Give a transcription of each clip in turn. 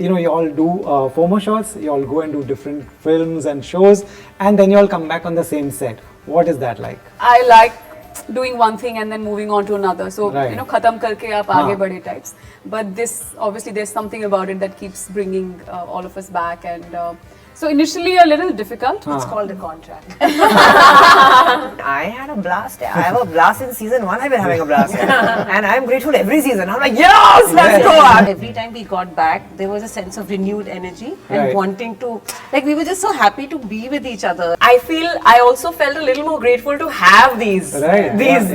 You all do FOMO shots, you all go and do different films and shows, and then you all come back on the same set. What is that like? I like doing one thing and then moving on to another. So, Right. khatam karke aap aage badhe types. But this, obviously, there's something about it that keeps bringing all of us back. And so, initially, a little difficult. It's called a contract. I had a blast. I have a blast in season 1. I've been having a blast. And I'm grateful every season. I'm like, yes, let's go. Every time we got back, there was a sense of renewed energy and Right. wanting to, like, we were just so happy to be with each other. I also felt a little more grateful to have these Right. these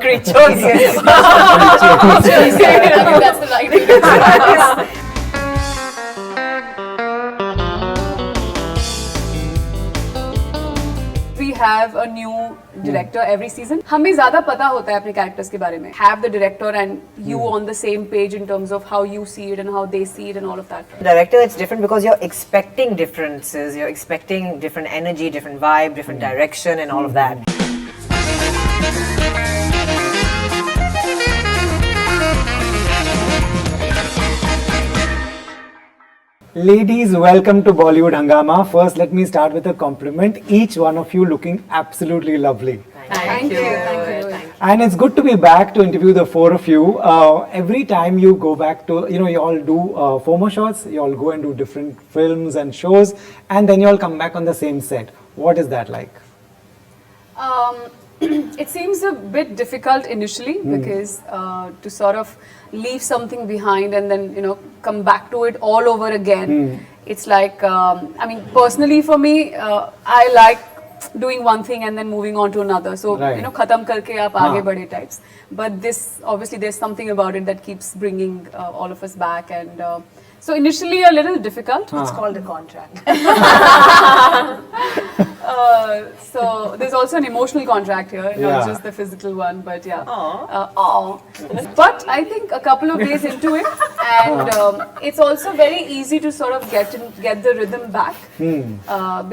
creatures. I think that's the right way to do it. We have a new director every season. हमें ज़्यादा पता होता है अपने characters के बारे में. Have the director and you on the same page in terms of how you see it and how they see it and all of that. Director, it's different because you're expecting differences. You're expecting different energy, different vibe, different direction, and all of that. Ladies, welcome to Bollywood Hungama. First, let me start with a compliment. Each one of you looking absolutely lovely. Thank you. And it's good to be back to interview the four of you. Every time you go back to, you all do FOMO shots, you all go and do different films and shows, and then you all come back on the same set. What is that like? It seems a bit difficult initially because to sort of leave something behind and then come back to it all over again. It's like I mean, personally for me, I like doing one thing and then moving on to another. So Right. khatam karke aap aage badhe types. But this, obviously, there's something about it that keeps bringing all of us back. And so initially a little difficult. It's called a contract. So there's also an emotional contract here, not Yeah. just the physical one, but yeah. But I think a couple of days into it, and it's also very easy to sort of get the rhythm back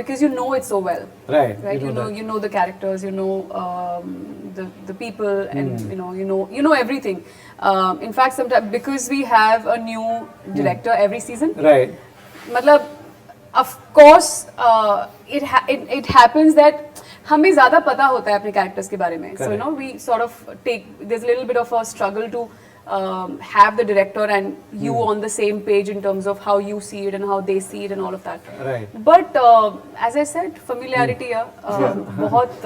because you know it so well. Right. Right, you know the characters, you know the people, and you know everything. In fact, sometimes because we have a new director every season, Right. मतलब of course it happens that हमें ज़्यादा पता होता है अपने characters के बारे में. So we sort of there's a little bit of a struggle to have the director and you on the same page in terms of how you see it and how they see it and all of that. Right. But as I said, familiarity बहुत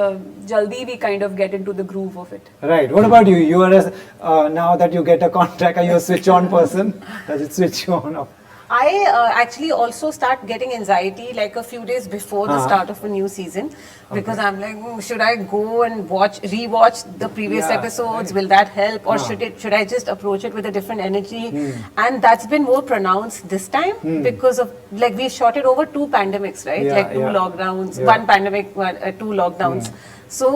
जल्दी we kind of get into the groove of it. Right. What about you? You are now that you get a contract, are you a switch-on person? Does it switch you on off? I actually also start getting anxiety like a few days before the start of a new season because I'm like, should I go and rewatch the previous episodes? Will that help, or should I just approach it with a different energy? And that's been more pronounced this time because of, like, we shot it over 2 pandemics, right? Yeah, like 2 lockdowns, 1 pandemic, 2 lockdowns. So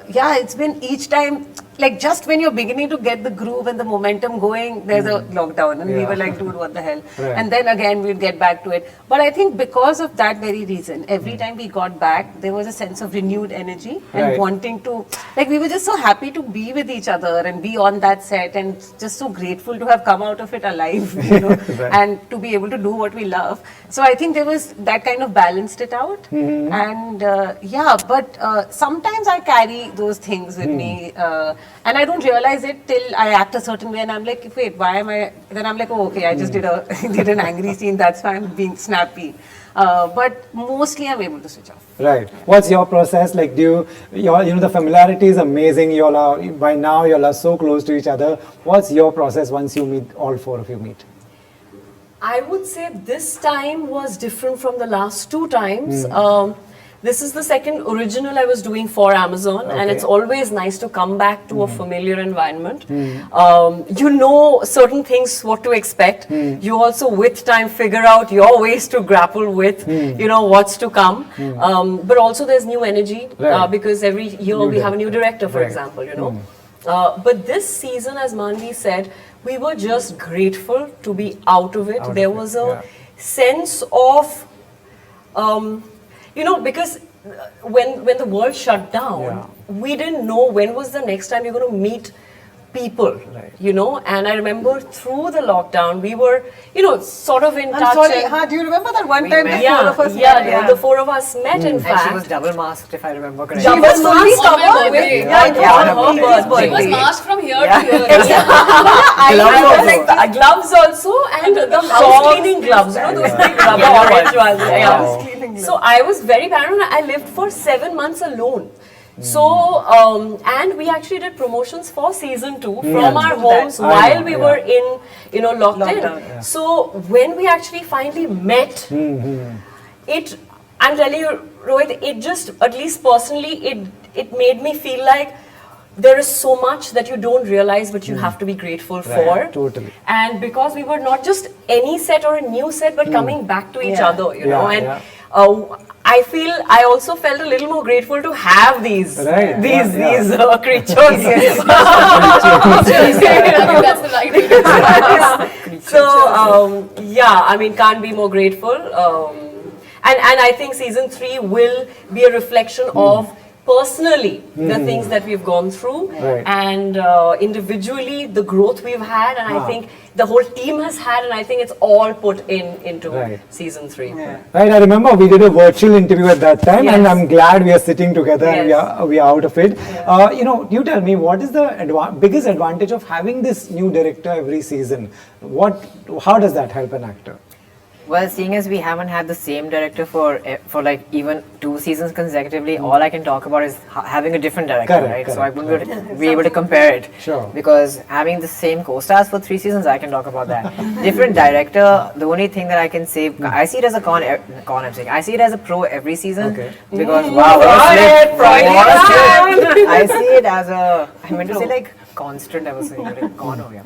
it's been each time, like, just when you're beginning to get the groove and the momentum going, there's a lockdown, and we were like, dude, what the hell? Right. And then again, we'd get back to it. But I think because of that very reason, every time we got back, there was a sense of renewed energy and Right. wanting to, like, we were just so happy to be with each other and be on that set, and just so grateful to have come out of it alive, Right. and to be able to do what we love. So I think there was that kind of balanced it out. And but sometimes I carry those things with me. And I don't realize it till I act a certain way, and I'm like, wait, why am I? Then I'm like, oh, okay, I just did an angry scene. That's why I'm being snappy. But mostly I'm able to switch off. Right. What's your process? Like, the familiarity is amazing. By now you all are so close to each other. What's your process once you meet, all 4 of you meet? I would say this time was different from the last 2 times. This is the second original I was doing for Amazon, and it's always nice to come back to a familiar environment. You know certain things, what to expect. You also, with time, figure out your ways to grapple with, what's to come. But also there's new energy because every year we have a new director, for example, But this season, as Maanvi said, we were just grateful to be out of it. There was a sense of because when the world shut down, we didn't know when was the next time you're going to meet people, Right. you know. And I remember through the lockdown, we were, you know, sort of in I'm touch. sorry, and- do you remember that one We time met. the four of us met? yeah, the four of us met, in And fact. she was double masked, if I remember correctly. Double was fully masked on my covered. birthday. Yeah, it was Yeah, on on her her birthday. birthday. She was masked from here Yeah. to here. Gloves also. Gloves also, and the house cleaning gloves, you know, those big rubber orange ones. Yeah. So I was very paranoid. I lived for 7 months alone. So, and we actually did promotions for season 2 from our homes I while know, we yeah. were in, you know, locked Lockdown, in. yeah. So when we actually finally met, it, I'm telling you, Rohit, it just, at least personally, it made me feel like there is so much that you don't realize, but you have to be grateful for. totally. And because we were not just any set or a new set, but coming back to each Yeah. other, you Yeah, know. And yeah. I also felt a little more grateful to have these Right, these yeah, yeah. these creatures. I think that's the right way to describe it. So yeah, I mean, can't be more grateful. And I think season 3 will be a reflection of personally the things that we've gone through, Right. and individually the growth we've had, and I Ah. think the whole team has had, and I think it's all put into Right. season 3. Right, I remember we did a virtual interview at that time, and Yes. I'm glad we are sitting together and Yes. we are out of it. You know, you tell me, what is the biggest advantage of having this new director every season? How does that help an actor? Well, seeing as we haven't had the same director for like even 2 seasons consecutively, all I can talk about is having a different director, Correct, right? So correct, I wouldn't be able to compare it. Sure. Because having the same co-stars for 3 seasons, I can talk about that. Different director. The only thing that I can say, I see it as a con. I'm saying I see it as a pro every season. Okay. Because wow, what a slip. What a slip. I see it as a. I meant to say like constant. I was saying like con over here.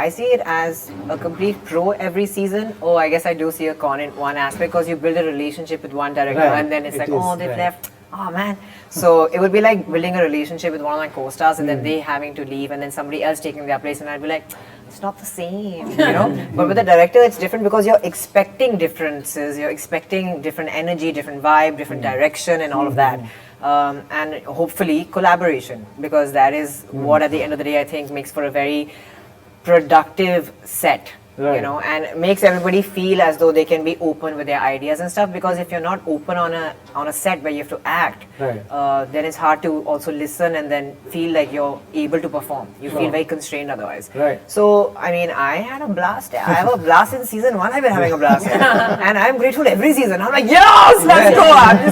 I see it as a complete pro every season. Oh, I guess I do see a con in one aspect because you build a relationship with one director Right. and then it's It like, is, oh, they've right. left. Oh man. So it would be like building a relationship with one of my co-stars and then they having to leave and then somebody else taking their place and I'd be like, it's not the same, you know? But with the director, it's different because you're expecting differences, you're expecting different energy, different vibe, different direction and all of that. And hopefully collaboration, because that is what at the end of the day I think makes for a very productive set, Right. you know, and makes everybody feel as though they can be open with their ideas and stuff. Because if you're not open on a set where you have to act, Right. then it's hard to also listen and then feel like you're able to perform. You feel very constrained otherwise. Right. So I mean, I had a blast. I have a blast in season 1. I've been having a blast, and I'm grateful every season. I'm like, yes, let's go. I'm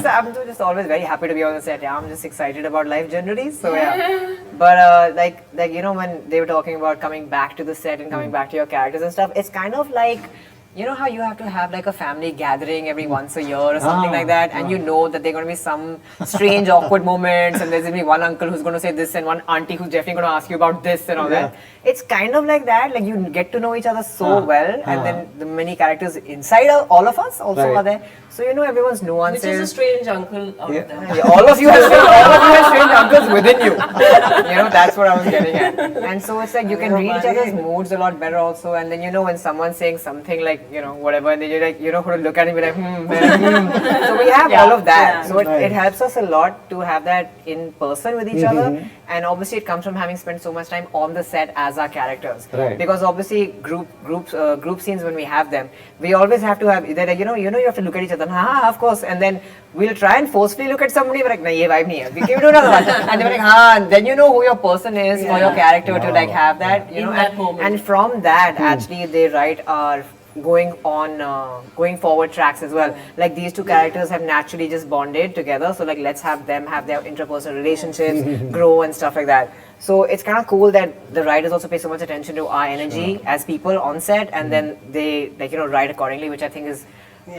just always very happy to be on the set. Yeah, I'm just excited about life generally. So yeah. But like you know, when they were talking about coming back to the set and coming back to your characters and stuff, it's kind of like, you know how you have to have like a family gathering every once a year or something like that, and you know that there are going to be some strange awkward moments and there's going to be one uncle who's going to say this and one auntie who's definitely going to ask you about this and all that. It's kind of like that, like you get to know each other so well, and then the many characters inside all of us also Right. are there, so you know everyone's Which nuances. is a strange uncle out of that. Yeah, all of you have strange uncles within you. You know, that's what I was getting at. And so it's like you can read each other's moods a lot better also. And then you know when someone's saying something like, you know, whatever, and then you're like, you know, who to look at it and be like, So we have all of that. So it helps us a lot to have that in person with each other. And obviously it comes from having spent so much time on the set as our characters. Right. Because obviously group scenes, when we have them, we always have to have, they're like, you know, you have to look at each other. Of course. And then we'll try and forcefully look at somebody, but like, nah, ye vibe nahi hai. We can do another one. And they're like, and then you know who your person is for your character to like have that, you In know. that moment. And from that, actually, they write our going forward tracks as well. Like these two characters have naturally just bonded together. So like, let's have them have their interpersonal relationships grow and stuff like that. So it's kind of cool that the writers also pay so much attention to our energy as people on set, and then they like, you know, write accordingly, which I think is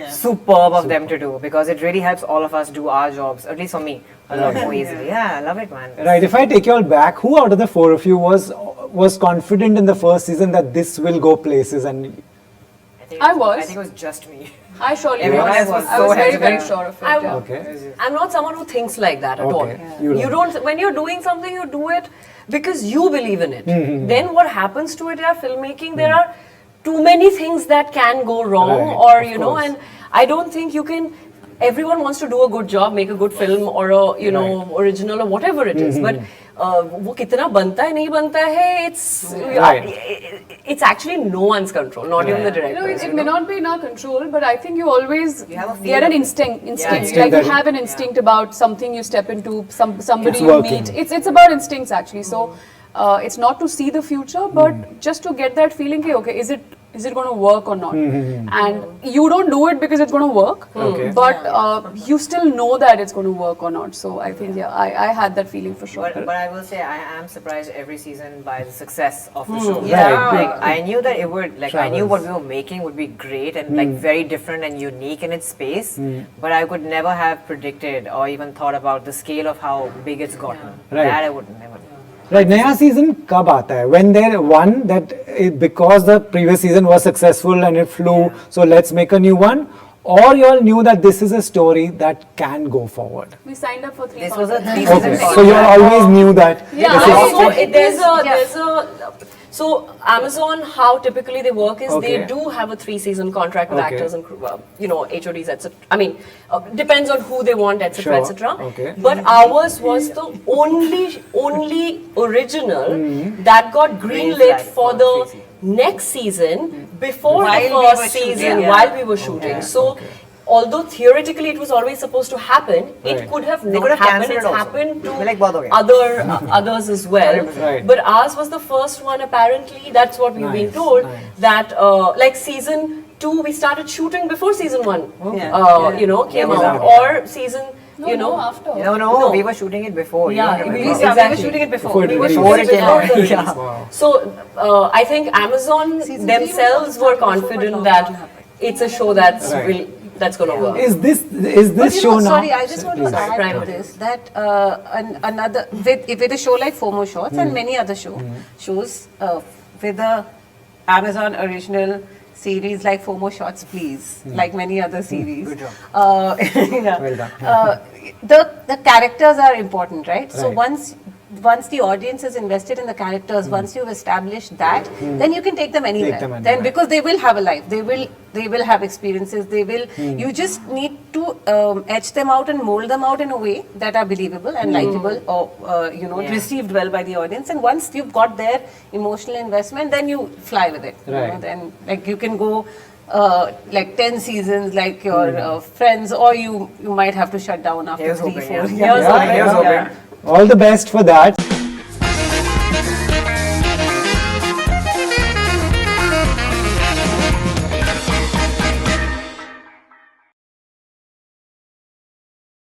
superb of them to do, because it really helps all of us do our jobs, at least for me, a lot more easily. Yeah, I love it, man. Right, if I take you all back, who out of the 4 of you was confident in the first season that this will go places? And I was. I think it was just me. I surely Everyone was. else was I so was very, very hesitant. sure of it. I- yeah. okay, I'm not someone who thinks like that at all. Okay. Yeah. You don't. When you're doing something, you do it because you believe in it. Then what happens to it? Yeah, filmmaking. There are too many things that can go wrong, Right, or of you know. course. And I don't think you can. Everyone wants to do a good job, make a good film, or a original or whatever it is. But वो कितना बनता है नहीं बनता है, it's actually no one's control, not even the You know, director's. it may not be in our control, but I think you always have a get feeling. an instinct. Instinct Like you that- have an instinct about something you step into, somebody It's you working. meet. It's about instincts actually. So it's not to see the future, but just to get that feeling. Okay, is it going to work or not? And you don't do it because it's going to work, Okay. but you still know that it's going to work or not. So I think I had that feeling for sure. But I will say I am surprised every season by the success of the show. Right. Like I knew that it would, like I knew Travels. what we were making would be great and like very different and unique in its space. But I could never have predicted or even thought about the scale of how big it's gotten. Right. That I wouldn't never. Right, नया season कब आता है? When there one that because the previous season was successful and it flew, so let's make a new one, or you all knew that this is a story that can go forward. We signed up for 3 This was a contracts. 3-season Okay, contract. so you all always knew that. Yeah, this is- Also, Yes. so Amazon, how typically they work is Okay. they do have a 3-season contract with Okay. actors and crew, HODs, etc. I mean, depends on who they want, etc., Sure. etc. Okay. But ours was the only original that got greenlit Green flag for for the 3 seasons. next season before While the we were first shooting, season yeah. while we were shooting. So. Although theoretically it was always supposed to happen, Right. it could have They not could have happened. cancelled It's also. happened to They're like, "बहुत हो गया." others as well. Right. But ours was the first one. Apparently, that's what we've been Nice, told. nice. That like season 2, we started shooting before season 1. Came was out, out. or season. No, after. No, we were shooting it before. You Yeah, don't remember. we We Exactly. were shooting it before. Before it We were released. shooting Before it it came before out. the Yeah. release. So I think Amazon Season themselves 3 were was confident before that lockdown it's a show that's Right. that's going to work. Is this But you show know, now? sorry, I just want to Please. add to Private. this that another with a show like FOMO Shots and many other shows with the Amazon original series like FOMO Shots, please, like many other series. Good job. Yeah. Well done. The characters are important, right? So Right. once the audience is invested in the characters, once you've established that, then you can take them anywhere. them Then anywhere. because they will have a life, they will have experiences. They will. You just need to etch them out and mold them out in a way that are believable and likable, or received well by the audience. And once you've got their emotional investment, then you fly with it. Right. Then like you can go. Like 10 seasons, like your friends, or you might have to shut down after Here's 3, hoping, 4 yeah. years. Here's hoping. All the best for that.